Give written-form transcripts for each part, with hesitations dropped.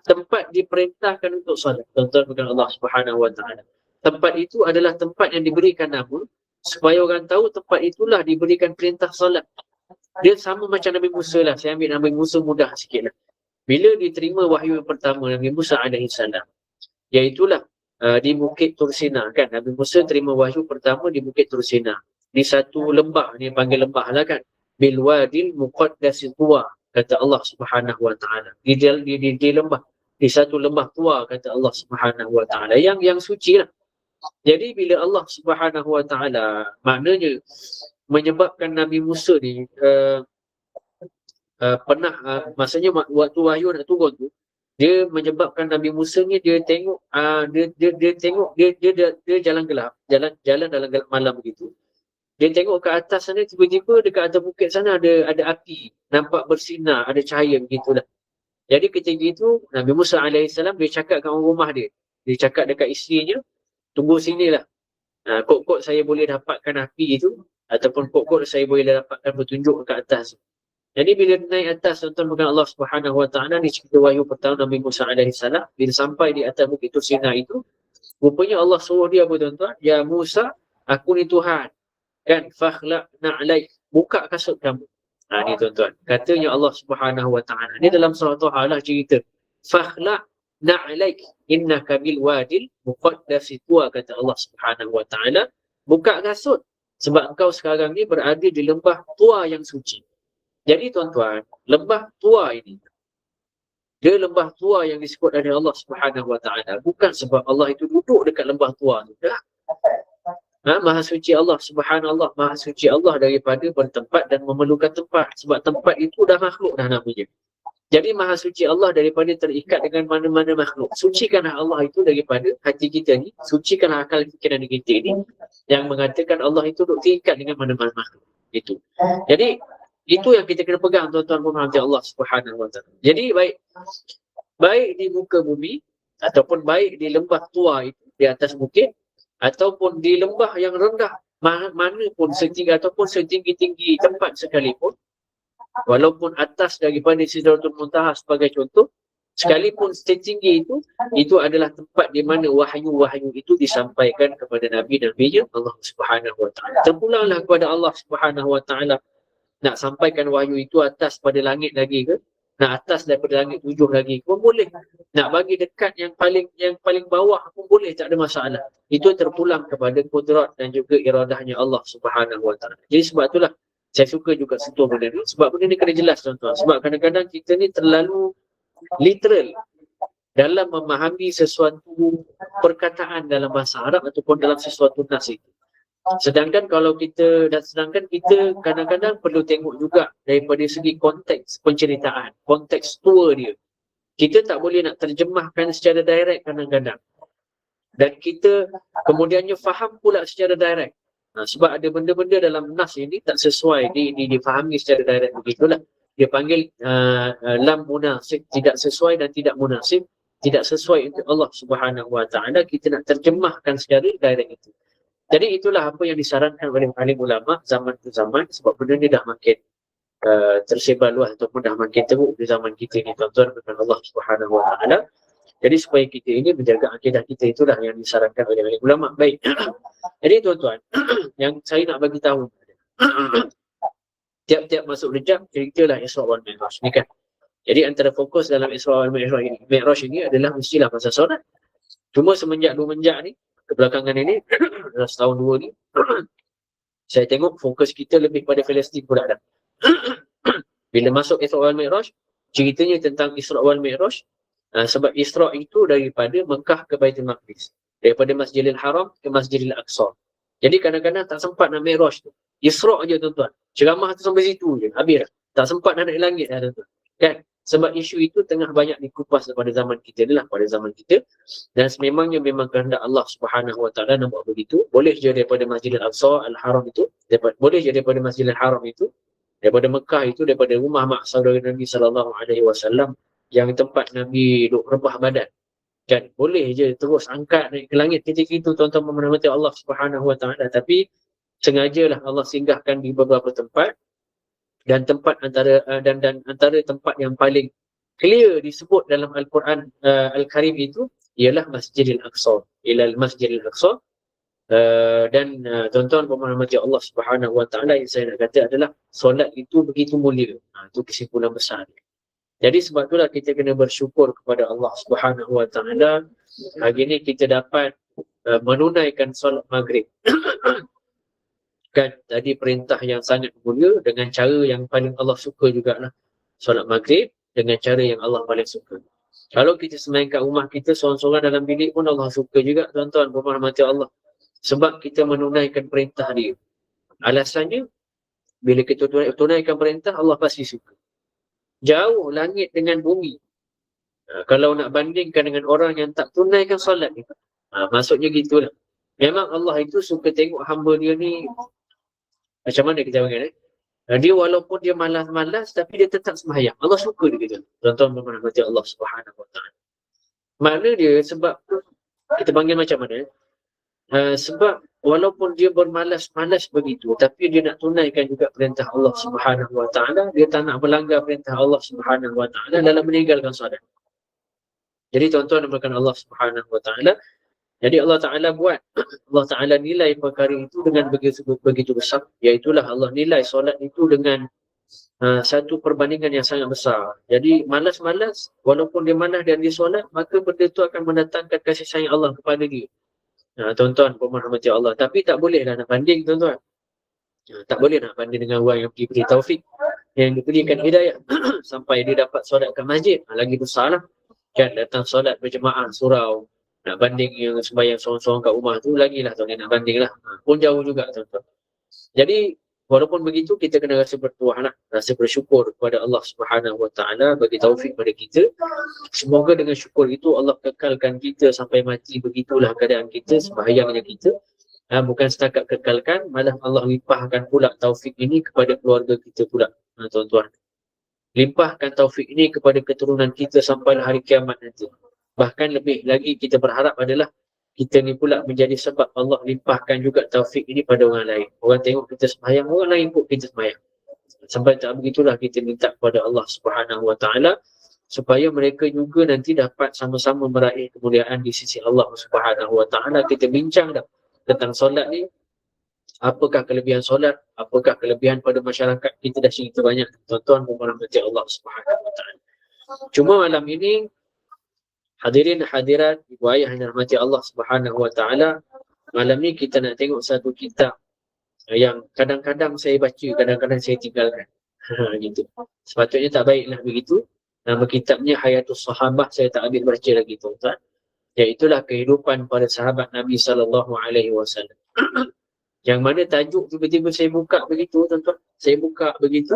tempat diperintahkan untuk solat. Tuan-tuan bukan Allah Subhanahu Wa Taala. Tempat itu adalah tempat yang diberikan nama supaya orang tahu tempat itulah diberikan perintah solat. Dia sama macam Nabi Musa lah. Saya ambil Nabi Musa mudah sikit lah. Bila diterima wahyu yang pertama Nabi Musa alaihissalam, iaitulah di Bukit Tursina kan. Nabi Musa terima wahyu pertama di Bukit Tursina. Di satu lembah, ni panggil lembah lah kan. Bilwadil muqaddas tua, kata Allah Subhanahu Wa Taala. Di lembah, di satu lembah tua, kata Allah Subhanahu Wa Taala, yang suci lah. Jadi bila Allah Subhanahu Wa Taala maknanya menyebabkan Nabi Musa ni pernah maksudnya waktu wahyu nak turun tu, dia menyebabkan Nabi Musa ni dia tengok dia jalan gelap, jalan dalam gelap malam begitu. Dia tengok ke atas sana, tiba-tiba dekat atas bukit sana ada api, nampak bersinar, ada cahaya begitulah. Jadi ketika itu Nabi Musa alaihissalam dia cakap kat orang rumah dia. Dia cakap dekat isterinya, tunggu sinilah. Kok saya boleh dapatkan api itu, ataupun kok saya boleh dapatkan petunjuk ke atas. Jadi bila naik atas, tuan-tuan bukan Allah Subhanahu Wa Taala, ni cerita wahyu pertama Nabi Musa alaihissalam. Bila sampai di atas bukit Tursina itu, rupanya Allah suruh dia apa tuan-tuan? Ya Musa, aku ni Tuhan. Kan? Fakhla'na alaik. Buka kasut kamu. Ni tuan-tuan. Katanya Allah Subhanahu Wa Taala. Ni dalam surah Taha lah cerita. Fakhla'na alaik. Innaka bil wadil muqaddasi tua, kata Allah Subhanahu Wa Taala. Buka kasut. Sebab engkau sekarang ni berada di lembah tua yang suci. Jadi tuan-tuan, lembah tua ini, dia lembah tua yang disebut oleh Allah Subhanahu Wa Taala. Bukan sebab Allah itu duduk dekat lembah tua tu. Maha suci Allah, subhanallah, maha suci Allah daripada bertempat dan memerlukan tempat. Sebab tempat itu dah makhluk dah namanya. Jadi maha suci Allah daripada terikat dengan mana-mana makhluk. Sucikanlah Allah itu daripada hati kita ni, sucikanlah akal fikiran kita ni, yang mengatakan Allah itu duduk terikat dengan mana-mana makhluk. Itu. Jadi itu yang kita kena pegang, tuan-tuan berhati Allah Subhanahu Wa Taala. Jadi baik di muka bumi ataupun baik di lembah tua itu di atas bukit, ataupun di lembah yang rendah mana pun setinggi ataupun setinggi-tinggi tempat sekalipun, walaupun atas daripada Sidratul Muntaha sebagai contoh, sekalipun setinggi itu adalah tempat di mana wahyu-wahyu itu disampaikan kepada Nabi-Nabinya Allah Subhanahu Wa Taala. Terpulanglah kepada Allah Subhanahu Wa Taala. Nak sampaikan wahyu itu atas pada langit lagi ke? Nak atas daripada langit 7 lagi pun boleh. Nak bagi dekat yang paling bawah pun boleh, tak ada masalah. Itu terpulang kepada kudrat dan juga iradahnya Allah Subhanahu Wa Taala. Jadi sebab itulah saya suka juga sentuh benda ni. Sebab benda ni kena jelas tuan-tuan. Sebab kadang-kadang kita ni terlalu literal dalam memahami sesuatu perkataan dalam bahasa Arab ataupun dalam sesuatu nas itu. Sedangkan kita kadang-kadang perlu tengok juga daripada segi konteks penceritaan, konteks tua dia. Kita tak boleh nak terjemahkan secara direct kadang-kadang. Dan kita kemudiannya faham pula secara direct. Sebab ada benda-benda dalam nas ini tak sesuai difahami secara direct, begitulah. Dia panggil lam munasib, tidak sesuai dan tidak munasib, tidak sesuai untuk Allah Subhanahu Wa Taala, kita nak terjemahkan secara direct itu. Jadi itulah apa yang disarankan oleh alim ulama zaman ke zaman, sebab benda ni dah makin tersebar luas ataupun dah makin teruk di zaman kita ni, tuan-tuan dengan Allah Subhanahu Wa Taala. Jadi supaya kita ini menjaga akidah kita, itulah yang disarankan oleh alim ulama. Baik. Jadi tuan-tuan, yang saya nak bagi tahu tiap-tiap masuk Rejab ceritalah Isra wal Mi'raj ni kan. Jadi antara fokus dalam Isra wal Mi'raj ini adalah mestilah pasal solat. Cuma semenjak ni kebelakangan ini, dalam setahun 2 ni, saya tengok fokus kita lebih pada Palestin pula dah. Bila masuk Isra wal Mi'raj, ceritanya tentang Isra wal Mi'raj, sebab Isra itu daripada Mekah ke Baitul Maqdis, daripada Masjidil Haram ke Masjidil Aqsa. Jadi kadang-kadang tak sempat nak Mi'raj tu. Isra je tuan-tuan. Ceramah tu sampai situ je, habis dah. Tak sempat nak naik langit dah tuan-tuan. Kan? Sebab isu itu tengah banyak dikupas pada zaman kita ni lah, pada zaman kita. Dan sememangnya memang kehendak Allah Subhanahu Wa Taala nak buat begitu. Boleh je daripada Masjidil Aqsa Al-Haram itu, boleh je daripada Masjidil Haram itu, daripada Mekah itu, daripada rumah mak saudara Nabi SAW yang tempat Nabi duk rebah badan. Kan? Boleh je terus angkat naik ke langit ketika itu, tuan-tuan memerhati Allah Subhanahu Wa Taala. Tapi sengajalah Allah singgahkan di beberapa tempat. Dan tempat antara tempat yang paling clear disebut dalam Al-Quran Al-Karim itu ialah Masjidil Aqsa, ilal Masjidil Aqsa. Dan tuan-tuan pemerhati Allah Subhanahu Wa Taala, yang saya nak kata adalah solat itu begitu mulia. Itu kesimpulan besar. Jadi sebab itulah kita kena bersyukur kepada Allah Subhanahu Wa Taala. Hari ini kita dapat menunaikan solat maghrib. Kan tadi perintah yang sangat mulia dengan cara yang paling Allah suka jugalah. Solat maghrib dengan cara yang Allah paling suka. Kalau kita semain kat rumah kita seorang-seorang dalam bilik pun Allah suka juga, tuan-tuan pemerhati Allah. Sebab kita menunaikan perintah dia. Alasannya, bila kita tunaikan perintah, Allah pasti suka. Jauh langit dengan bumi. Kalau nak bandingkan dengan orang yang tak tunaikan solat ni, maksudnya gitulah. Memang Allah itu suka tengok hamba dia ni, macam mana kita panggil dia walaupun dia malas-malas, tapi dia tetap sembahyang. Allah suka dia gitu. Tuan-tuan pemerhati Allah Subhanahu Wa Taala. Makna dia sebab, kita panggil macam mana? Sebab walaupun dia bermalas-malas begitu, tapi dia nak tunaikan juga perintah Allah Subhanahu Wa Taala. Dia tak nak melanggar perintah Allah Subhanahu Wa Taala dalam meninggalkan solat. Jadi tuan-tuan namakan Allah Subhanahu Wa Taala. Jadi Allah Taala buat, Allah Taala nilai perkara itu dengan begitu besar. Iaitulah Allah nilai solat itu dengan satu perbandingan yang sangat besar. Jadi malas-malas, walaupun dia malas dan dia solat, maka benda itu akan mendatangkan kasih sayang Allah kepada dia. Tuan-tuan pemerhati Allah. Tapi tak bolehlah nak banding, tuan-tuan. Tak boleh nak banding dengan orang yang diberi taufik, yang diberikan hidayah sampai dia dapat solat kat masjid. Lagi besar lah. Kan datang solat berjemaah surau. Nak banding yang sembahyang seorang-seorang kat rumah tu, lagilah tuan, nak banding lah. Pun jauh juga, tuan-tuan. Jadi walaupun begitu, kita kena rasa bertuah lah, rasa bersyukur kepada Allah Subhanahu Wa Taala bagi taufik pada kita. Semoga dengan syukur itu Allah kekalkan kita sampai mati. Begitulah keadaan kita, sembahyangnya kita. Bukan setakat kekalkan, malah Allah limpahkan pula taufik ini kepada keluarga kita pula, tuan-tuan. Limpahkan taufik ini kepada keturunan kita sampai hari kiamat nanti. Bahkan lebih lagi kita berharap adalah kita ni pula menjadi sebab Allah limpahkan juga taufik ini pada orang lain. Orang tengok kita sembahyang, orang lain pun kita sembahyang. Sampai tak begitulah kita minta kepada Allah Subhanahu Wa Taala supaya mereka juga nanti dapat sama-sama meraih kemuliaan di sisi Allah Subhanahu Wa Taala. Kita bincang dah tentang solat ni. Apakah kelebihan solat? Apakah kelebihan pada masyarakat? Kita dah cerita banyak, tuan-tuan pemerhati Allah Subhanahu Wa Taala. Cuma malam ini, hadirin hadirat, ibu ayah yang dirahmati Allah Subhanahu Wa Taala, malam ni kita nak tengok satu kitab yang kadang-kadang saya baca, kadang-kadang saya tinggalkan. Gitu. Sepatutnya tak baiklah begitu. Nama kitabnya Hayatus Sahabah, saya tak habis baca lagi, tuan-tuan. Iaitulah kehidupan para sahabat Nabi sallallahu alaihi wasallam. Yang mana tajuk tiba-tiba saya buka begitu, tuan-tuan. Saya buka begitu.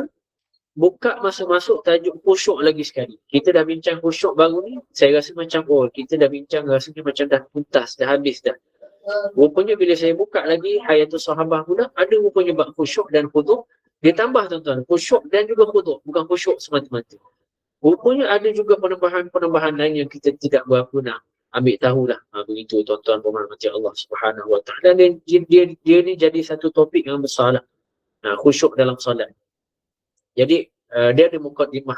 Buka masuk-masuk tajuk khusyuk lagi sekali. Kita dah bincang khusyuk baru ni, saya rasa macam kita dah bincang rasanya macam dah tuntas, dah habis dah. Rupanya bila saya buka lagi Hayatus Sahabah pula, ada rupanya bab khusyuk dan khudu'. Dia tambah, tuan-tuan, khusyuk dan juga khudu', bukan khusyuk semata-mata. Rupanya ada juga penambahan-penambahan lain yang kita tidak berapa nak ambil tahulah. Begitu, tuan-tuan pemerhati Allah Subhanahu Wa Taala. Dan dia ni jadi satu topik yang besar lah. Khusyuk dalam solat. Jadi dia ada mukaddimah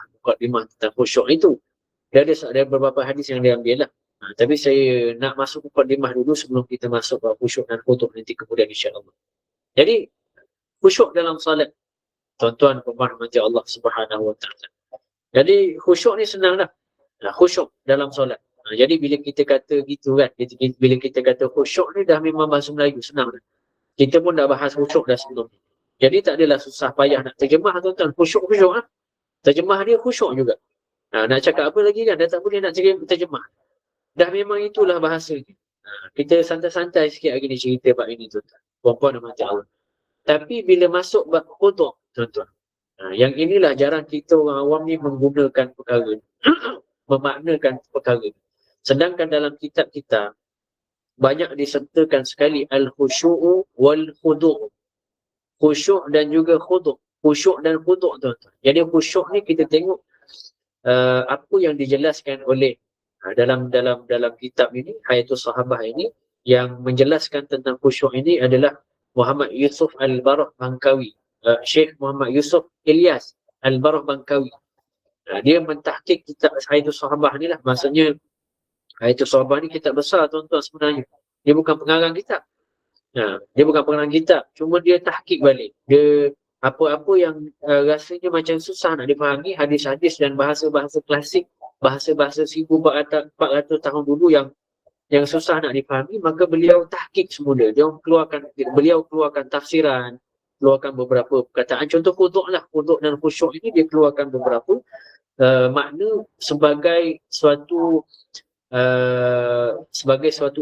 tentang khusyuk itu. Dia ada beberapa hadis yang dia ambil lah. Tapi saya nak masuk mukaddimah dulu sebelum kita masuk ke khusyuk dan khudu' nanti kemudian insya-Allah. Jadi khusyuk dalam salat, tuan-tuan pemerhati Allah Subhanahu Wa Taala. Jadi khusyuk ni senang dah. Khusyuk dalam solat. Jadi bila kita kata gitu kan, bila kita kata khusyuk ni dah memang bahasa Melayu, senang dah. Kita pun dah bahas khusyuk dah sebelum ni. Jadi tak adalah susah payah nak terjemah, tuan-tuan. Khusyuk lah. Terjemah dia khusyuk juga. Nak cakap apa lagi kan, dah tak boleh nak terjemah. Dah memang itulah bahasa ni. Kita santai-santai sikit hari ni cerita bab ini, tuan-tuan. Puan-puan dan mati Allah. Tapi bila masuk bab khudu', tuan-tuan. Yang inilah jarang kita orang awam ni menggunakan perkara ni. Memaknakan perkara ni. Sedangkan dalam kitab kita banyak disertakan sekali al-khusyu'u wal-khudu'. Khusyuk dan juga khudu'. Khusyuk dan khudu', tuan-tuan. Jadi khusyuk ni kita tengok apa yang dijelaskan oleh dalam kitab ini, Hayatus Sahabah ini, yang menjelaskan tentang khusyuk ini adalah Muhammad Yusuf Al-Barah Bangkawi. Syekh Muhammad Yusuf Ilyas Al-Barah Bangkawi. Dia mentahqiq kitab Hayatus Sahabah ni lah. Maksudnya Hayatus Sahabah ni kitab besar tuan-tuan sebenarnya. Dia bukan pengarang kitab. Dia bukan pengarang kitab. Cuma dia tahqiq balik. Dia apa-apa yang rasanya macam susah nak dipahami, hadis-hadis dan bahasa-bahasa klasik, bahasa-bahasa 1400 tahun dulu yang susah nak dipahami, maka beliau tahqiq semula. Beliau keluarkan tafsiran, keluarkan beberapa perkataan. Contoh quduk lah. Quduk dan khusyuk ini dia keluarkan beberapa makna sebagai suatu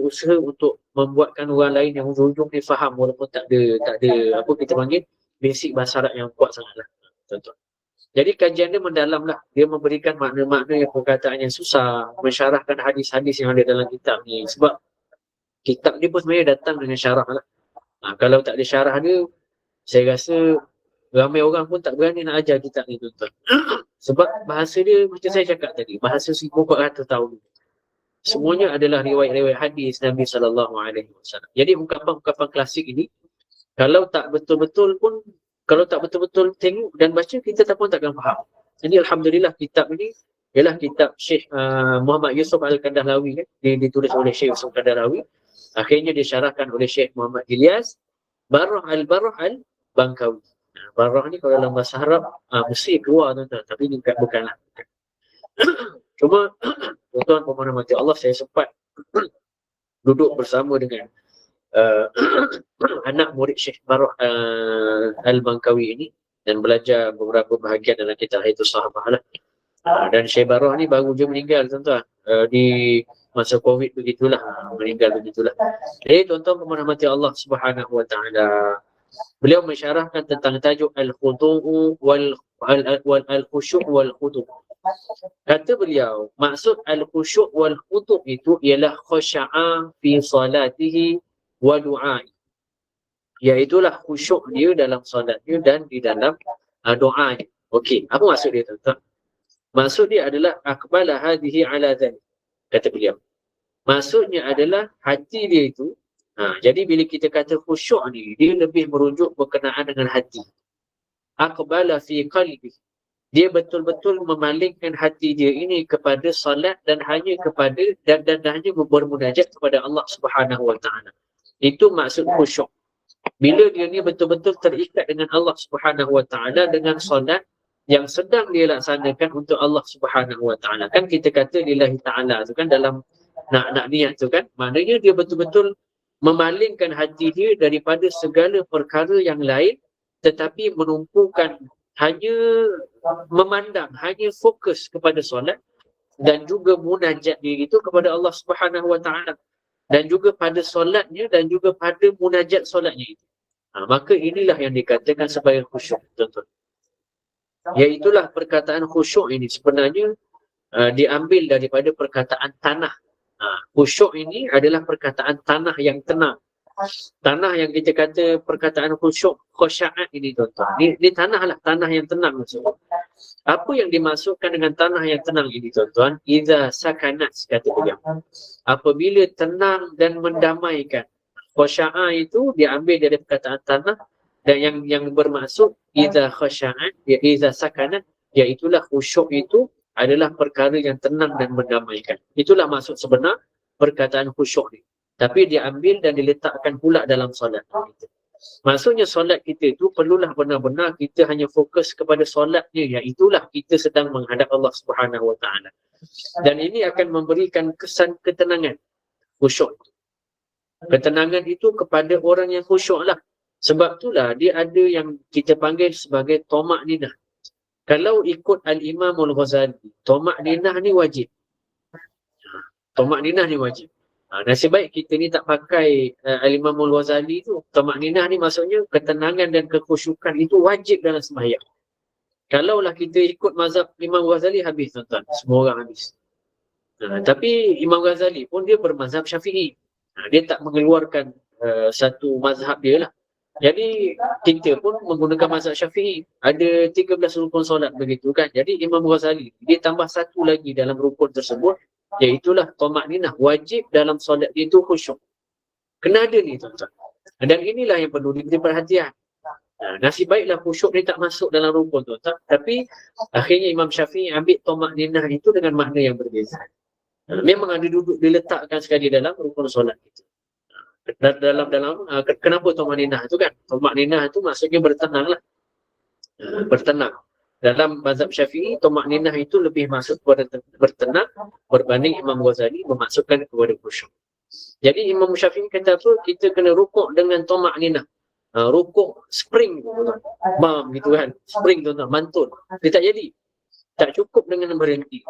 usaha untuk membuatkan orang lain yang hujung-hujung ni faham walaupun tak ada apa kita panggil basic bahasa Arab yang kuat sangatlah. Tuan-tuan. Jadi kajian dia mendalam lah. Dia memberikan makna-makna yang perkataan yang susah, mensyarahkan hadis-hadis yang ada dalam kitab ni. Sebab kitab ni pun sebenarnya datang dengan syarah lah. Kalau tak ada syarah dia, saya rasa ramai orang pun tak berani nak ajar kitab ni, tuan-tuan. Sebab bahasa dia macam saya cakap tadi, bahasa 1400 tahun. Semuanya adalah riwayat-riwayat hadis Nabi SAW. Jadi ungkapan-ungkapan klasik ini, kalau tak betul-betul tengok dan baca, kita pun takkan faham. Jadi Alhamdulillah kitab ini ialah kitab Syekh Muhammad Yusuf Al-Kandahlawi. Ditulis oleh Syekh Yusuf Al-Kandahlawi. Akhirnya disyarahkan oleh Syekh Muhammad Ilyas Barrah Al-Bangkawi. Barrah ni kalau dalam bahasa Arab mesti keluar, tuan-tuan. Tapi ini bukanlah. Cuma tuan-tuan pemohon mati Allah, saya sempat duduk bersama dengan anak murid Syekh Barrah Al-Bangkawi ini dan belajar beberapa bahagian dalam kitab Hayatus Sahabah lah. Dan Syekh Barrah ni baru je meninggal, tuan-tuan. Di masa Covid begitulah, meninggal begitulah. Jadi tuan-tuan pemohon mati Allah Subhanahu Wa Taala, beliau mensyarahkan tentang tajuk al-khudu' wal-khusyu' wal-khudu'. Kata beliau, maksud al-khusyu' wal-khudu' itu ialah khusya'a fi salatihi wa du'a'i. Iaitulah khusyuk dia dalam solat dia dan di dalam doa. Okey, apa maksud dia, tuan-tuan? Maksud dia adalah aqbala hadhihi ala dhalik. Kata beliau, maksudnya adalah hati dia itu. Jadi bila kita kata khusyuk ni, dia lebih merujuk berkenaan dengan hati. Aqbala fi qalbi. Dia betul-betul memalingkan hati dia ini kepada salat dan hanya kepada dan hanya bermunajat kepada Allah Subhanahu Wa Taala. Itu maksud khusyuk. Bila dia ni betul-betul terikat dengan Allah Subhanahu Wa Taala dengan salat yang sedang dia laksanakan untuk Allah Subhanahu Wa Taala. Kan kita kata lillahi ta'ala tu kan, dalam nak niat tu kan, maknanya dia betul-betul memalingkan hati dia daripada segala perkara yang lain, tetapi menumpukan hanya memandang, hanya fokus kepada solat dan juga munajat diri itu kepada Allah Subhanahu Wa Taala, dan juga pada solatnya dan juga pada munajat solatnya itu. Maka inilah yang dikatakan sebagai khusyuk, tuan-tuan. Iaitulah perkataan khusyuk ini sebenarnya diambil daripada perkataan tanah. Khusyuk ini adalah perkataan tanah yang tenang. Tanah yang kita kata perkataan khusyuk, khusya'at ini, tuan-tuan. Ini tanah lah, tanah yang tenang maksudnya. Apa yang dimaksudkan dengan tanah yang tenang ini, tuan-tuan? Iza sakanat, kata beliau. Apabila tenang dan mendamaikan. Khusya'at itu diambil dari perkataan tanah, dan yang bermaksud iza khusya'at, iza sakanat, iaitulah khusyuk itu adalah perkara yang tenang dan mendamaikan. Itulah maksud sebenar perkataan khusyuk ni. Tapi diambil dan diletakkan pula dalam solat kita. Maksudnya solat kita itu perlulah benar-benar kita hanya fokus kepada solatnya, iaitulah kita sedang menghadap Allah Subhanahu Wa Taala. Dan ini akan memberikan kesan ketenangan, khusyuk. Ketenangan itu kepada orang yang khusyuk lah. Sebab itulah dia ada yang kita panggil sebagai tomak ninah. Kalau ikut Al-Imam Al-Ghazali, tomak ninah ni wajib. Tomak ninah ni wajib. Nasib baik kita ni tak pakai Al-Imam Al-Ghazali tu. Tomak ninah ni maksudnya ketenangan dan kekhusyukan itu wajib dalam sembahyang. Kalaulah kita ikut mazhab Imam Ghazali, habis, tuan-tuan. Semua orang habis. Tapi Imam Ghazali pun dia bermazhab Syafi'i. Dia tak mengeluarkan satu mazhab dia lah. Jadi kita pun menggunakan mazhab Syafi'i. Ada 13 rukun solat begitu kan. Jadi Imam Ghazali dia tambah satu lagi dalam rukun tersebut, iaitulah tomak ninah. Wajib dalam solat dia itu khusyuk. Kena ada ni, tuan-tuan. Dan inilah yang perlu diberi perhatian. Nasib baiklah khusyuk ni tak masuk dalam rukun tu. Tapi akhirnya Imam Syafi'i ambil tomak ninah itu dengan makna yang berbeza. Memang ada duduk diletakkan sekali dalam rukun solat itu. Kenapa tomak ninah tu kan? Tomak ninah tu maksudnya bertenang lah. Bertenang. Dalam mazhab Syafi'i, tomak ninah itu lebih masuk kepada bertenang berbanding Imam Ghazali memasukkan kepada khusyuk. Jadi Imam Syafi'i kata apa? Kita kena rukuk dengan tomak ninah. Rukuk spring bam gitu kan, spring tuan-tuan, mantul. Dia tak jadi. Tak cukup dengan berhenti.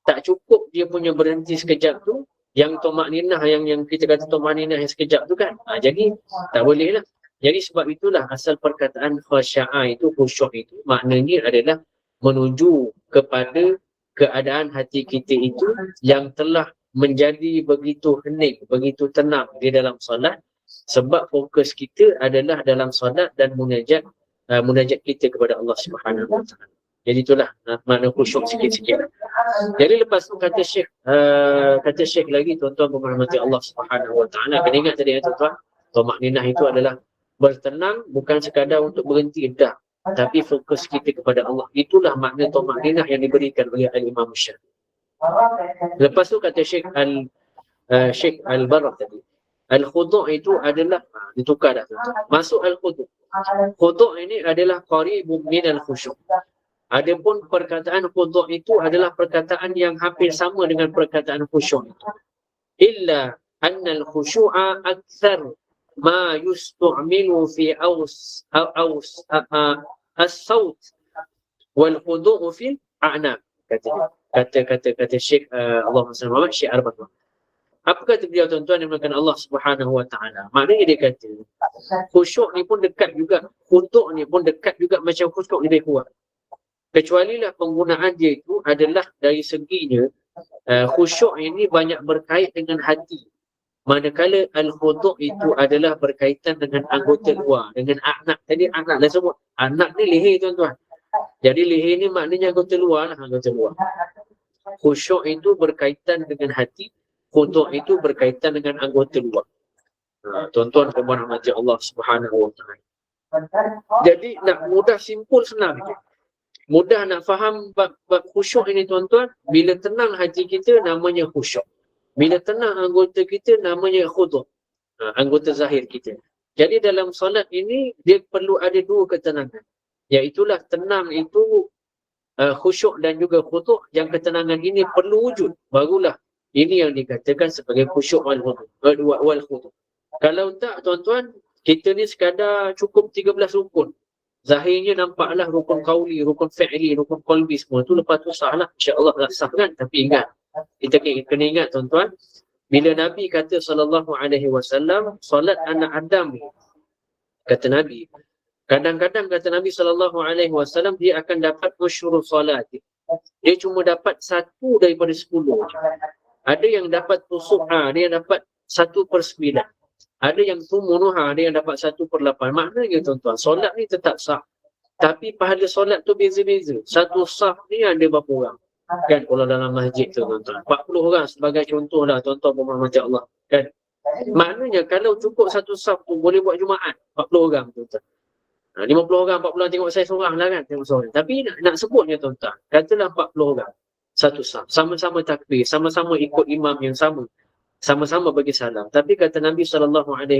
Tak cukup dia punya berhenti sekejap tu, yang tomak ninah yang kita kata tomak ninah yang sekejap tu kan. Jadi tak boleh lah. Jadi sebab itulah asal perkataan khasya'a itu, khusyuk itu, maknanya adalah menuju kepada keadaan hati kita itu yang telah menjadi begitu hening, begitu tenang di dalam solat, sebab fokus kita adalah dalam solat dan munajat kita kepada Allah Subhanahu Wa Taala. Jadi itulah makna khusyuk sikit-sikit. Jadi lepas tu kata Syekh lagi, tuan-tuan berhormati Allah Subhanahu Wa Taala, kena ingat tadi ya tuan-tuan, tomak ninah itu adalah bertenang bukan sekadar untuk berhenti dah, tapi fokus kita kepada Allah. Itulah makna tomak ninah yang diberikan oleh Al-Imam Syafi'i. Lepas tu kata Syekh Al-Barrah tadi, Al-Khudu' itu adalah, ditukar dah tuan-tuan. Masuk Al-Khudu'. Khudu' ini adalah qaribun min al-khusyuk. Adapun perkataan khudu' itu adalah perkataan yang hampir sama dengan perkataan khusyuk itu. Illa anna al-khusyu'a akthar ma yustu'milu fi as-sawt wal khudu'u fi a'naq. Kata Syekh Allahumma salli Muhammad, Syekh Arba'ah. Apa kata beliau tuan-tuan yang mengatakan Allah Subhanahu Wa Taala? Maknanya dia kata khusyuk ni pun dekat juga, khudu' ni pun dekat juga macam khusyuk lebih kuat. Kecualilah penggunaan dia itu adalah dari seginya khusyuk ini banyak berkait dengan hati. Manakala al-khudu' itu adalah berkaitan dengan anggota luar, dengan a'naq. Tadi a'naq dah sebut. A'naq ni leher tuan-tuan. Jadi leher ni maknanya anggota luar lah, anggota luar. Khusyuk itu berkaitan dengan hati, khudu' itu berkaitan dengan anggota luar. Tuan-tuan berhormati Allah Subhanahu Wa Taala. Jadi nak mudah, simpul, senang je. Mudah nak faham bab khusyuk ini tuan-tuan, bila tenang hati kita namanya khusyuk. Bila tenang anggota kita namanya khudu', anggota zahir kita. Jadi dalam solat ini dia perlu ada dua ketenangan. Iaitulah tenang itu khusyuk dan juga khudu'. Yang ketenangan ini perlu wujud, barulah ini yang dikatakan sebagai khusyuk wal khudu'. Kalau tak tuan-tuan, kita ni sekadar cukup 13 rukun. Zahirnya nampaklah rukun qauli, rukun fi'li, rukun qalbi semua tu, lepas tu sah lah. InsyaAllah dah sah kan. Tapi ingat, kita kena ingat tuan-tuan, bila Nabi kata sallallahu alaihi wasallam, solat anak Adam ni, kata Nabi, kadang-kadang kata Nabi sallallahu alaihi wasallam, dia akan dapat usyurul solat. Dia cuma dapat 1 daripada 10. Ada yang dapat tusuha, dia dapat 1/9. Ada yang tumunuha, ada yang dapat 1/8. Maknanya tuan-tuan, solat ni tetap sah. Tapi pahala solat tu beza-beza. Satu sah ni ada berapa orang? Kan kalau dalam masjid tu tuan-tuan. 40 orang sebagai contoh lah tuan-tuan berhormati Allah. Kan? Maknanya kalau cukup satu sah tu boleh buat Jumaat. 40 orang tuan-tuan. 50 orang, 40 orang tengok saya seorang lah kan. Tengok seorang. Tapi nak sebutnya tuan-tuan. Katalah 40 orang. Satu sah. Sama-sama takbir. Sama-sama ikut imam yang sama. Sama-sama bagi salam. Tapi kata Nabi SAW, ada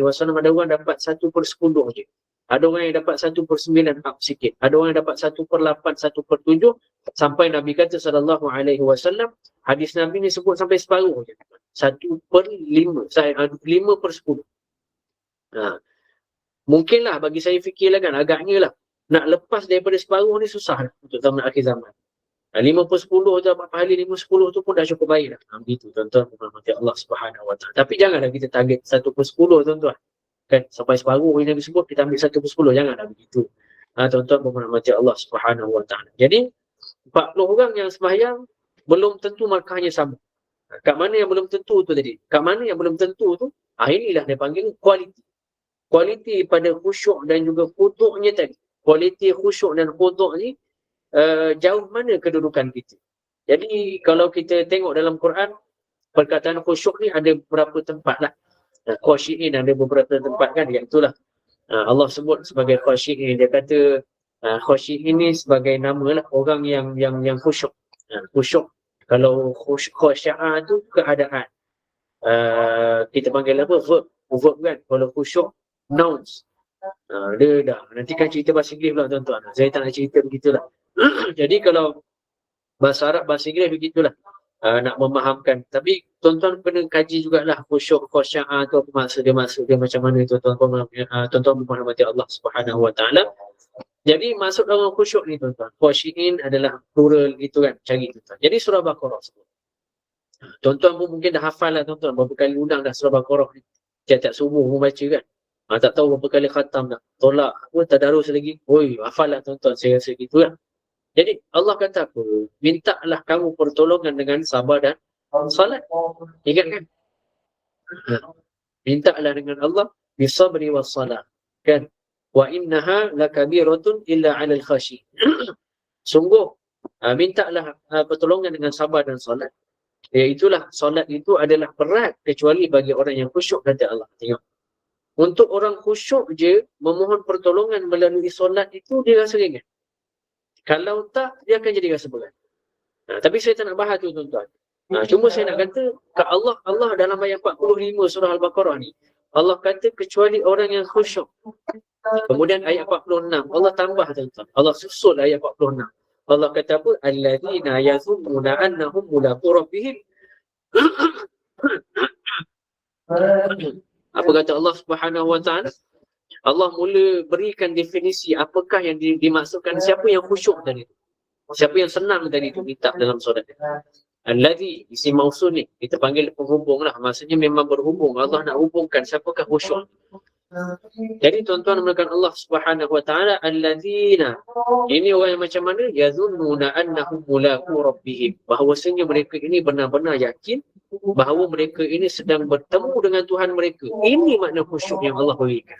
orang dapat 1/10 je. Ada orang yang dapat 1/9 up sikit. Ada orang yang dapat 1/8, 1/7. Sampai Nabi kata SAW, hadis Nabi ni sebut sampai separuh je. 1/5. 5/10. Mungkinlah bagi saya fikirlah kan, agaknya lah. Nak lepas daripada separuh ni susah lah untuk zaman akhir zaman. 5/10 tu dapat pahala, 5/10 tu pun dah cukup baik dah. Begitu tuan-tuan, berhormati Allah Subhanahu Wa Taala. Tapi janganlah kita target 1/10 tuan-tuan. Kan sampai separuh yang Nabi sebut kita ambil 1/10, janganlah begitu. Tuan-tuan berhormati Allah Subhanahu Wa Taala. Jadi 40 orang yang sembahyang belum tentu markahnya sama. Kat mana yang belum tentu tu tadi? Kat mana yang belum tentu tu? Inilah dia panggil kualiti. Kualiti pada khusyuk dan juga khudu'nya tadi. Kualiti khusyuk dan khudu' ni jauh mana kedudukan kita. Jadi kalau kita tengok dalam Quran, perkataan khusyuk ni ada beberapa tempat lah. Khusyi'in ada beberapa tempat kan, iaitulah Allah sebut sebagai khasyi'in. Dia kata khasyi'in ni sebagai nama lah orang yang khusyuk. Khusyuk. Kalau khusya'a tu keadaan. Kita panggil apa? Verb kan. Kalau khusyuk, nouns. Dia dah. Nanti kan cerita bahasa Inggeris pula tuan-tuan. Saya tak nak cerita begitulah. Jadi kalau bahasa Arab, bahasa Inggeris begitulah. Nak memahamkan. Tapi tuan-tuan kena kaji jugalah khusyuk, khusya'a tu apa maksud dia macam mana tuan-tuan memahami Allah Subhanahu Wa Taala. Jadi maksud dalam khusyuk ni tuan-tuan. Khusyi'in adalah plural itu kan. Cari tuan-tuan. Jadi surah Baqarah sebut. Tuan-tuan pun mungkin dah hafal lah tuan-tuan. Berapa kali undang dah surah Baqarah ni. Tiap-tiap subuh pun baca kan. Tak tahu berapa kali khatam dah. Tolak. Tadarus lagi. Oi, hafal lah tuan-tuan. Saya rasa gitu kan. Jadi Allah kata apa? Mintalah kamu pertolongan dengan sabar dan salat. Ingat kan? Mintalah dengan Allah bisabri was salat. Kan? Wa innaha lakabiratun illa 'alal khashi. Sungguh mintalah pertolongan dengan sabar dan salat. Iaitulah solat itu adalah berat kecuali bagi orang yang khusyuk, kata Allah. Tengok. Untuk orang khusyuk je memohon pertolongan melalui solat itu dia rasa ringan. Kalau tak, dia akan jadi rasa berat. Tapi saya tak nak bahas tu tuan-tuan. Cuma saya nak kata ke Allah dalam ayat 45 surah Al-Baqarah ni, Allah kata kecuali orang yang khusyuk. Kemudian ayat 46 Allah tambah tuan-tuan. Allah susul ayat 46. Allah kata apa? Alladzina yazunnuna annahum mulaqu rabbihim. Apa kata Allah Subhanahu Wa Taala? Allah mula berikan definisi apakah yang dimaksudkan siapa yang khusyuk tadi. Siapa yang senang tadi itu minta dalam solat. Alladzi isim mausul ni kita panggil penghubung lah. Maksudnya memang berhubung. Allah nak hubungkan siapakah khusyuk. Jadi tuan-tuan menekan Allah Subhanahu Wa Taala alladzina. Ini orang yang macam mana? Yazunnuna annahum mulaqu rabbihim. Bahawasanya mereka ini benar-benar yakin bahawa mereka ini sedang bertemu dengan Tuhan mereka. Ini makna khusyuk yang Allah berikan.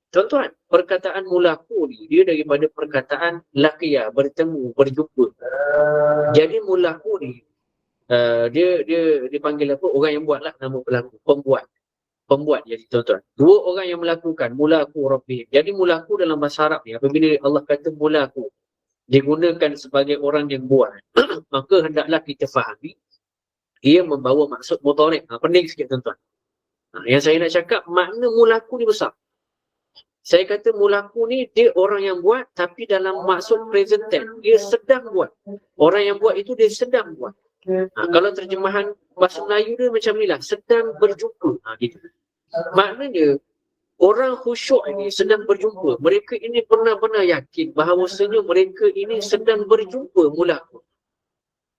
Tuan-tuan, perkataan mulaku ni dia daripada perkataan laqiya, bertemu, berjumpa. Jadi mulaku ni dia dipanggil apa? Orang yang buatlah nama pelaku, pembuat jadi tuan-tuan. Dua orang yang melakukan mulaku rabbih. Jadi mulaku dalam bahasa Arab ni apabila Allah kata mulaku digunakan sebagai orang yang buat, maka hendaklah kita fahami ia membawa maksud mudhari'. Pening sikit tuan-tuan. Yang saya nak cakap makna mulaku ni besar. Saya kata mulaku ni dia orang yang buat tapi dalam maksud present tense. Dia sedang buat. Orang yang buat itu dia sedang buat. Kalau terjemahan bahasa Melayu dia macam ni lah. Sedang berjumpa. Gitu. Maknanya orang khusyuk ini sedang berjumpa. Mereka ini benar-benar yakin bahawasanya mereka ini sedang berjumpa mulaku.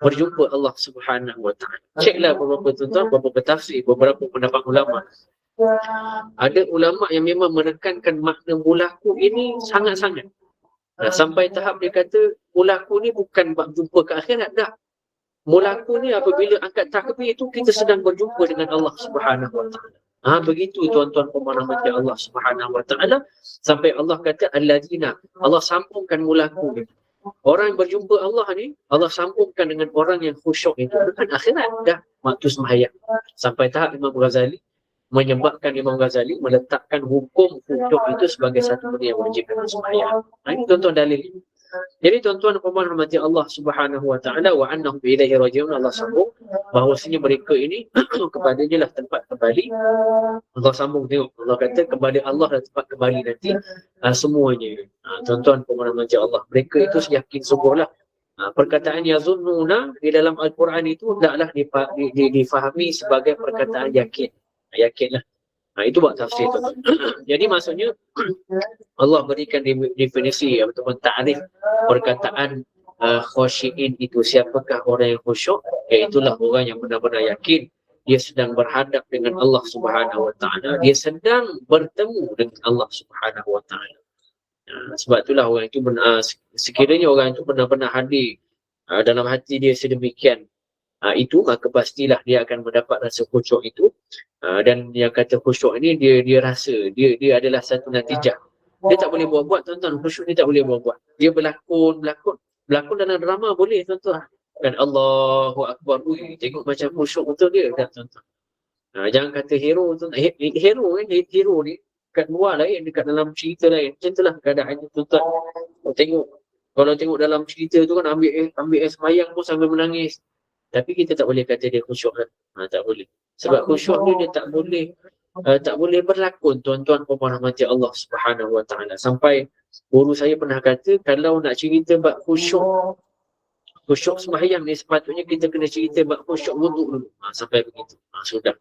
Berjumpa Allah Subhanahu Wa Taala. Ceklah beberapa tuan-tuan, beberapa tafsir, beberapa pendapat ulama. Ada ulama yang memang menekankan makna mulaku ini sangat-sangat. Sampai tahap dia kata mulaku ni bukan jumpa ke akhirat dah. Mulaku ni apabila angkat takbir itu kita sedang berjumpa dengan Allah Subhanahu Wa Taala. Begitu tuan-tuan pemerhati Allah Subhanahu Wa Taala sampai Allah kata alladzina. Allah sambungkan mulaku ni. Orang yang berjumpa Allah ni Allah sambungkan dengan orang yang khusyuk itu bukan akhirat dah waktu sembahyang. Sampai tahap Imam Ghazali menyebabkan Imam Ghazali meletakkan hukum khusyuk itu sebagai satu benda yang wajib dalam sembahyang. Ini tuan-tuan dalil. Jadi tuan-tuan dan puan rahmati Allah Subhanahu Wa Taala wa annahum ilaihi raji'un. Allah sambung bahawasanya mereka ini kepadanya lah tempat kembali. Allah sambung tengok. Allah kata kepada Allah lah tempat kembali nanti semuanya. Tuan-tuan dan puan rahmati Allah. Mereka itu yakin sungguhlah. Perkataan yazunnuna di dalam Al-Quran itu hendaklah difahami sebagai perkataan yakin. Yakinlah. Itu buat tafsir tu. Jadi maksudnya Allah berikan definisi ataupun ta'rif perkataan khasyi'in itu. Siapakah orang yang khusyuk? Iaitulah orang yang benar-benar yakin dia sedang berhadap dengan Allah Subhanahu Wa Taala. Dia sedang bertemu dengan Allah Subhanahu Wa Taala. Sebab itulah orang itu sekiranya orang itu benar-benar hadir dalam hati dia sedemikian itu, maka pastilah dia akan mendapat rasa khusyuk itu. Dan yang kata khusyuk ini dia rasa dia adalah satu natijah. Dia tak boleh buat-buat tuan-tuan. Khusyuk ni tak boleh buat-buat. Dia berlakon dalam drama boleh tuan-tuan. Kan Allahu Akbar. Tengok macam khusyuk betul dia kan tuan-tuan. Jangan kata hero tuan-tuan. Hero ni kat luar lain, dekat dalam cerita lain. Macam itulah keadaannya tuan-tuan. Kalau tengok dalam cerita tu kan ambil air semayang pun sambil menangis. Tapi kita tak boleh kata dia khusyuk kan. Tak boleh. Sebab khusyuk ni dia tak boleh berlakon tuan-tuan puan rahmati Allah Subhanahu Wa Taala. Sampai guru saya pernah kata kalau nak cerita bab khusyuk sembahyang ni sepatutnya kita kena cerita bab khusyuk wuduk dulu. Sampai begitu. Sudah.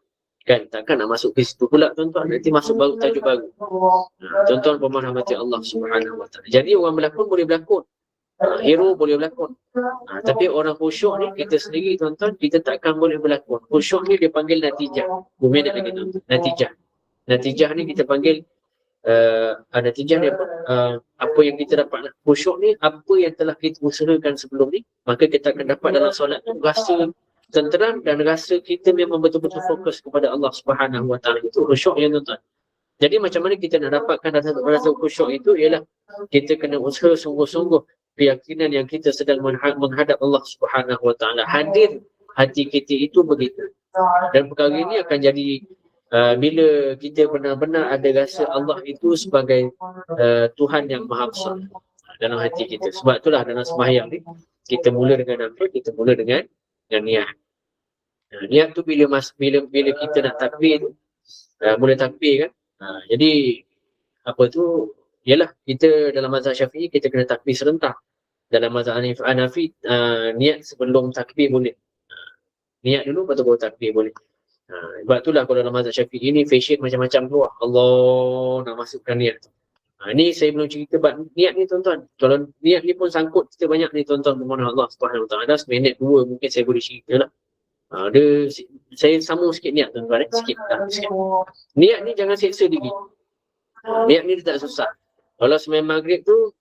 Kan takkan nak masuk ke situ pula tuan-tuan, nanti masuk baru tajuk baru. Tuan-tuan puan rahmati Allah Subhanahu Wa Taala. Jadi orang berlakon boleh berlakon. Hero boleh berlakon. Tapi orang khusyuk ni kita sendiri tuan-tuan, kita takkan boleh berlakon. Khusyuk ni dia panggil natijah. Berminat lagi tuan-tuan. Natijah ni kita panggil natijah ni apa yang kita dapat. Khusyuk ni apa yang telah kita usahakan sebelum ni, maka kita akan dapat dalam solat tu rasa tenteram dan rasa kita memang betul-betul fokus kepada Allah Subhanahu Wa Taala. Itu khusyuk ya tuan-tuan. Jadi macam mana kita nak dapatkan rasa khusyuk itu, ialah kita kena usaha sungguh-sungguh keyakinan yang kita sedang menghadap Allah Subhanahu Wa Taala. Hadir hati kita itu begitu. Dan perkara ini akan jadi bila kita benar-benar ada rasa Allah itu sebagai Tuhan yang Maha Besar dalam hati kita. Sebab itulah dalam sembahyang ni kita mula dengan apa? Kita mula dengan niat. Niat tu bila kita nak takbir, mula takbir kan. Jadi apa tu, ialah kita dalam mazhab Syafi'i kita kena takbir serentak. Dalam mazhab Hanafi niat sebelum takbir boleh. Niat dulu baru takbir boleh. Sebab itulah kalau dalam mazhab Syafi'i ni fashion macam-macam keluar. Allah nak masukkan niat tu. Ni saya belum cerita bab niat ni tuan-tuan. Kalau niat ni pun sangkut kita banyak ni tuan-tuan, memohon Allah Subhanahu Wa Taala. Seminit 2 mungkin saya boleh cerita lah. Saya sambung sikit niat tuan-tuan. Sikit. Niat ni jangan seksa diri. Niat ni dia tak susah. Kalau sembahyang maghrib tu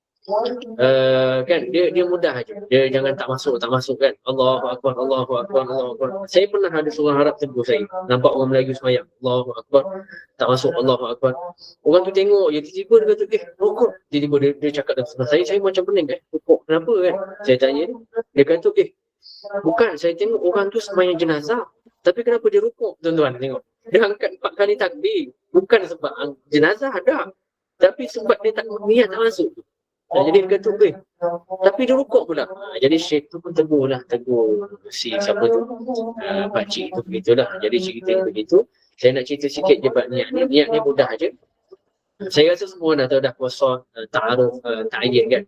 kan dia mudah aja. Dia jangan tak masuk kan. Allahu akbar, Allahu akbar, Allahu akbar. Saya pernah ada seorang Arab tegur saya. Nampak orang Melayu sembahyang, Allahu akbar, tak masuk Allahu akbar. Orang tu tengok, tiba-tiba dia kata, rukuk. Tiba-tiba dia cakap dalam sebelah saya macam pening kan. Rukuk kenapa kan? Saya tanya dia kata, bukan, saya tengok orang tu sembahyang jenazah. Tapi kenapa dia rukuk, tuan-tuan tengok. Dia angkat 4 kali takbir. Bukan sebab jenazah ada. Tapi sebab dia tak niat tak masuk. Jadi dia kata, tapi dia rukuk pula. Jadi syekh tu pun tegur si siapa tu, pakcik tu begitulah. Jadi cerita begitu. Saya nak cerita sikit je bab niat ni. Niat ni mudah aja. Saya rasa semua dah tahu dah puasa ta'aruf, ta'yin kan.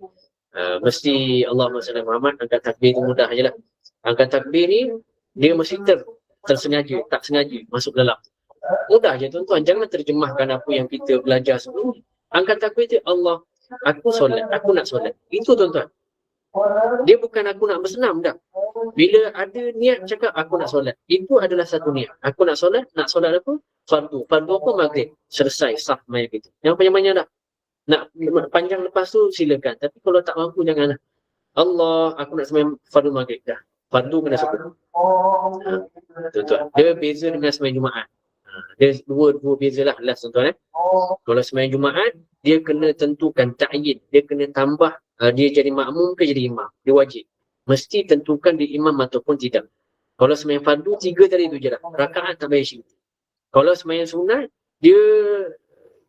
Mesti Allahumma salli Muhammad, angkat takbir tu mudah je lah. Angkat takbir ni dia mesti tersengaja, tak sengaja masuk dalam. Mudah je tuan-tuan. Jangan terjemahkan apa yang kita belajar sebelum ni. Angkat takbir tu Allah, aku solat, aku nak solat. Itu tuan-tuan. Dia bukan aku nak bersenam dah. Bila ada niat cakap aku nak solat, itu adalah satu niat. Aku nak solat apa? Fardu apa? Maghrib. Selesai, sah mayat itu. Yang panjang-panjang dah. Nak panjang lepas tu silakan. Tapi kalau tak mampu janganlah. Allah, aku nak sembahyang fardu maghrib dah. Fardu kena sebut. Tuan-tuan. Dia beza dengan sembahyang Jumaat. Dia dua beza lah tuan-tuan. Kalau sembahyang Jumaat, dia kena tentukan ta'yin. Dia kena tambah, dia jadi makmum ke jadi imam. Dia wajib. Mesti tentukan dia imam ataupun tidak. Kalau sembahyang fardu, 3 tadi tu je lah. Rakaat tak payah syirik. Kalau sembahyang sunat, dia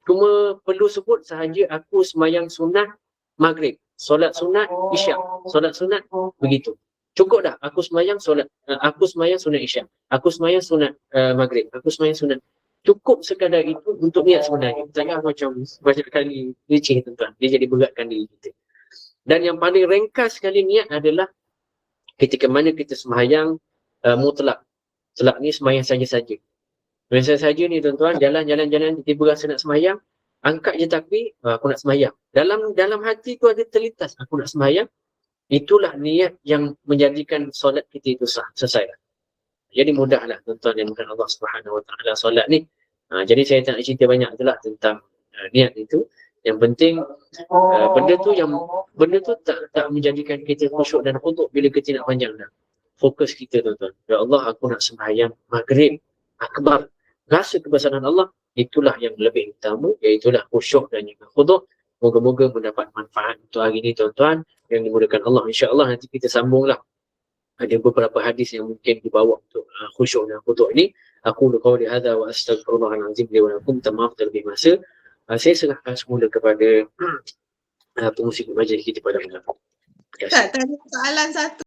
cuma perlu sebut sahaja aku sembahyang sunat maghrib. Solat sunat isyak. Solat sunat begitu. Cukup dah. Aku sembahyang sunat isyak. Aku sembahyang sunat maghrib. Aku sembahyang sunat. Cukup sekadar itu untuk niat sebenarnya. Jangan macam banyak kali licin tuan-tuan. Dia jadi beratkan diri kita. Dan yang paling ringkas sekali niat adalah ketika mana kita sembahyang mutlak. Mutlak ni sembahyang saja-saja. Sembahyang saja ni tuan-tuan, jalan, tiba rasa nak sembahyang, angkat je takbir, aku nak sembahyang. Dalam hati tu ada terlintas, aku nak sembahyang. Itulah niat yang menjadikan solat kita itu sah, selesai lah. Jadi mudahlah tuan-tuan yang bukan Allah Subhanahu Wa Taala solat ni. Jadi saya tak nak cerita banyak itulah tentang niat itu. Yang penting benda tu tak menjadikan kita khusyuk dan khudu' bila kita nak panjang dah. Fokus kita tuan-tuan. Ya Allah, aku nak sembahyang maghrib akbar. Rasa kebesaran Allah, itulah yang lebih utama, iaitulah khusyuk dan juga khudu'. Moga-moga mendapat manfaat untuk hari ini tuan-tuan yang dimudahkan Allah. InsyaAllah nanti kita sambunglah. Ada beberapa hadis yang mungkin dibawa untuk khusyuk dan khudu' ini. Aku qauli hadza wa astaghfirullahalazim li wa lakum. Minta maaf terlebih masa. Saya serahkan semula kepada pengurusi majlis kita pada malam. Terima kasih. Tak, tanya soalan satu